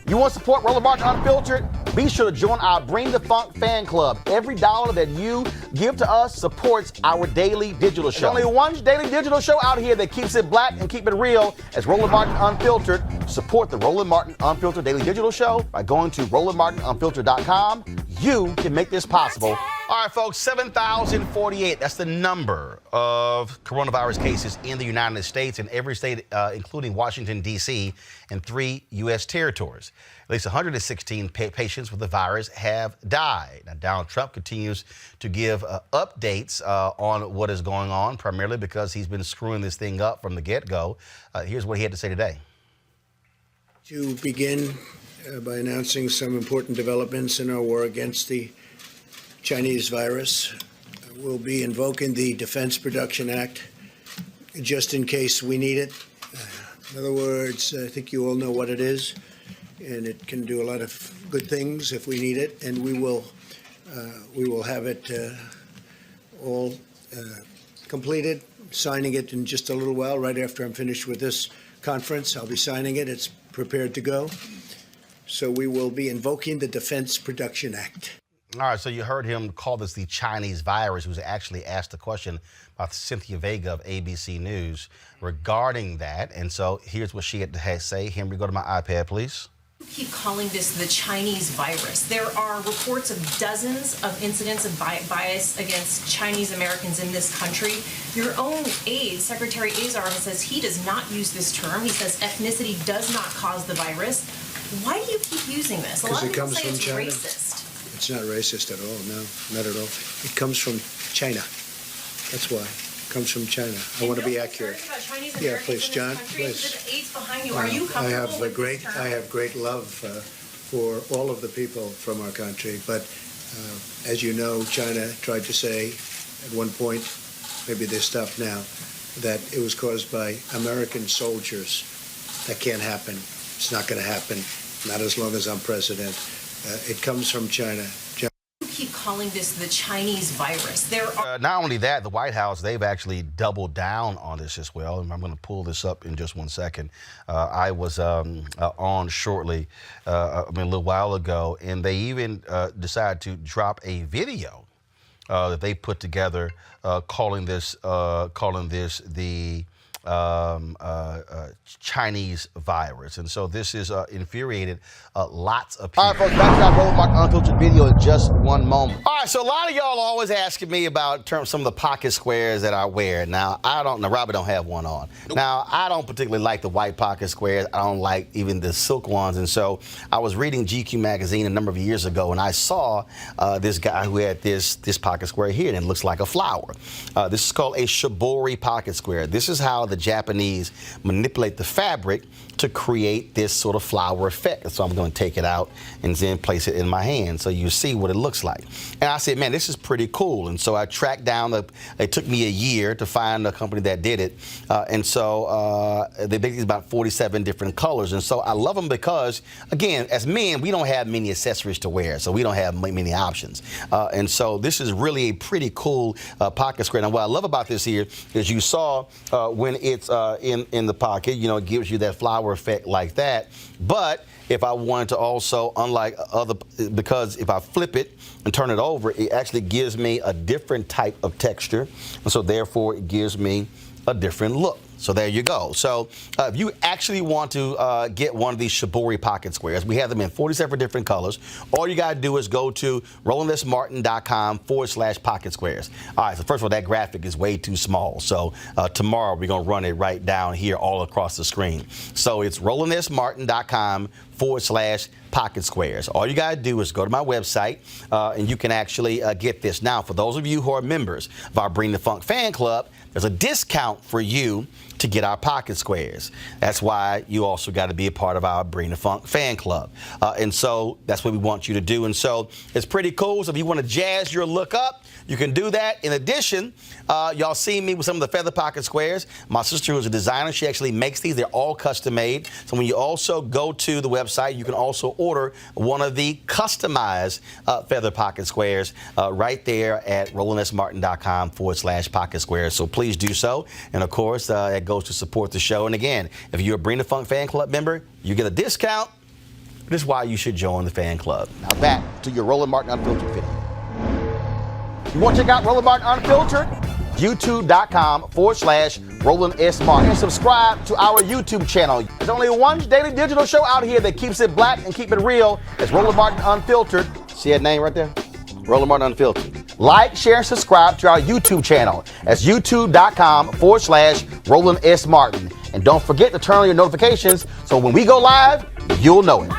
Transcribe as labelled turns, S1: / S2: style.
S1: You want to support Roland Martin Unfiltered? Be sure to join our Bring the Funk fan club. Every dollar that you give to us supports our daily digital show. There's only one daily digital show out here that keeps it black and keep it real as Roland Martin Unfiltered. Support the Roland Martin Unfiltered daily digital show by going to RolandMartinUnfiltered.com. You can make this possible. All right, folks, 7,048. That's the number of coronavirus cases in the United States, in every state, including Washington, D.C., and 3 U.S. territories. At least 116 patients with the virus have died. Now, Donald Trump continues to give updates on what is going on, primarily because he's been screwing this thing up from the get-go. Here's what he had to say today.
S2: To begin by announcing some important developments in our war against the Chinese virus. We'll be invoking the Defense Production Act just in case we need it. In other words, I think you all know what it is, and it can do a lot of good things if we need it, and we will have it all completed, signing it in just a little while, right after I'm finished with this conference. I'll be signing it. It's prepared to go. So we will be invoking the Defense Production Act.
S1: All right, so you heard him call this the Chinese virus, who's actually asked a question about Cynthia Vega of ABC News regarding that. And so here's what she had to say. Henry, go to my iPad, please.
S3: You keep calling this the Chinese virus. There are reports of dozens of incidents of bias against Chinese Americans in this country. Your own aide, Secretary Azar, says he does not use this term. He says ethnicity does not cause the virus. Why do you keep using this? A lot of people say it's racist.
S2: It's not racist at all. No, not at all. It comes from China. That's why. It comes from China. I want to be accurate. Yeah, please, John. Please. I have great love for all of the people from our country. But as you know, China tried to say at one point, maybe they stopped now, that it was caused by American soldiers. That can't happen. It's not going to happen. Not as long as I'm president. It comes from China.
S3: You keep calling this the Chinese virus. There are
S1: not only that, the White House, they've actually doubled down on this as well. And I'm going to pull this up in just one second. I was on shortly, a little while ago, and they even decided to drop a video that they put together calling this the Chinese virus. And so this is infuriated lots of people. All right, folks, back to our Roland Martin Unfiltered video in just one moment. All right, so a lot of y'all always asking me about some of the pocket squares that I wear. Now, Robert don't have one on. Nope. Now, I don't particularly like the white pocket squares. I don't like even the silk ones. And so I was reading GQ magazine a number of years ago, and I saw this guy who had this pocket square here, and it looks like a flower. This is called a shibori pocket square. This is how the Japanese manipulate the fabric to create this sort of flower effect. So I'm going to take it out and then place it in my hand so you see what it looks like. And I said, man, this is pretty cool. And so I tracked down, it took me a year to find a company that did it. And so they make these about 47 different colors. And so I love them because, again, as men, we don't have many accessories to wear, so we don't have many options. And so this is really a pretty cool pocket square. Now, what I love about this here is you saw when it's in the pocket, you know, it gives you that flower effect like that. But if I wanted to also, unlike because if I flip it and turn it over, it actually gives me a different type of texture. And so therefore it gives me a different look. So there you go. So if you actually want to get one of these shibori pocket squares, we have them in 47 different colors. All you got to do is go to RolandSMartin.com/pocket squares. All right, so first of all, that graphic is way too small. So tomorrow we're going to run it right down here all across the screen. So it's RolandSMartin.com/pocket squares. All you got to do is go to my website and you can actually get this. Now, for those of you who are members of our Bring the Funk fan club, there's a discount for you to get our pocket squares. That's why you also got to be a part of our Bring the Funk fan club. And so that's what we want you to do. And so it's pretty cool. So if you want to jazz your look up, you can do that. In addition, y'all see me with some of the feather pocket squares. My sister, who's a designer, she actually makes these. They're all custom made. So when you also go to the website, you can also order one of the customized feather pocket squares right there at RolandSMartin.com/pocket squares. So please do so. And of course, it goes to support the show. And again, if you're a Bring the Funk fan club member, you get a discount This is why you should join the fan club. Now back to your Roland Martin Unfiltered video. You want to check out Roland Martin Unfiltered? YouTube.com/Roland S. Martin. And subscribe to our YouTube channel. There's only one daily digital show out here that keeps it black and keep it real. It's Roland Martin Unfiltered. See that name right there? Roland Martin Unfiltered. Like, share, and subscribe to our YouTube channel. That's youtube.com/Roland S. Martin. And don't forget to turn on your notifications so when we go live, you'll know it.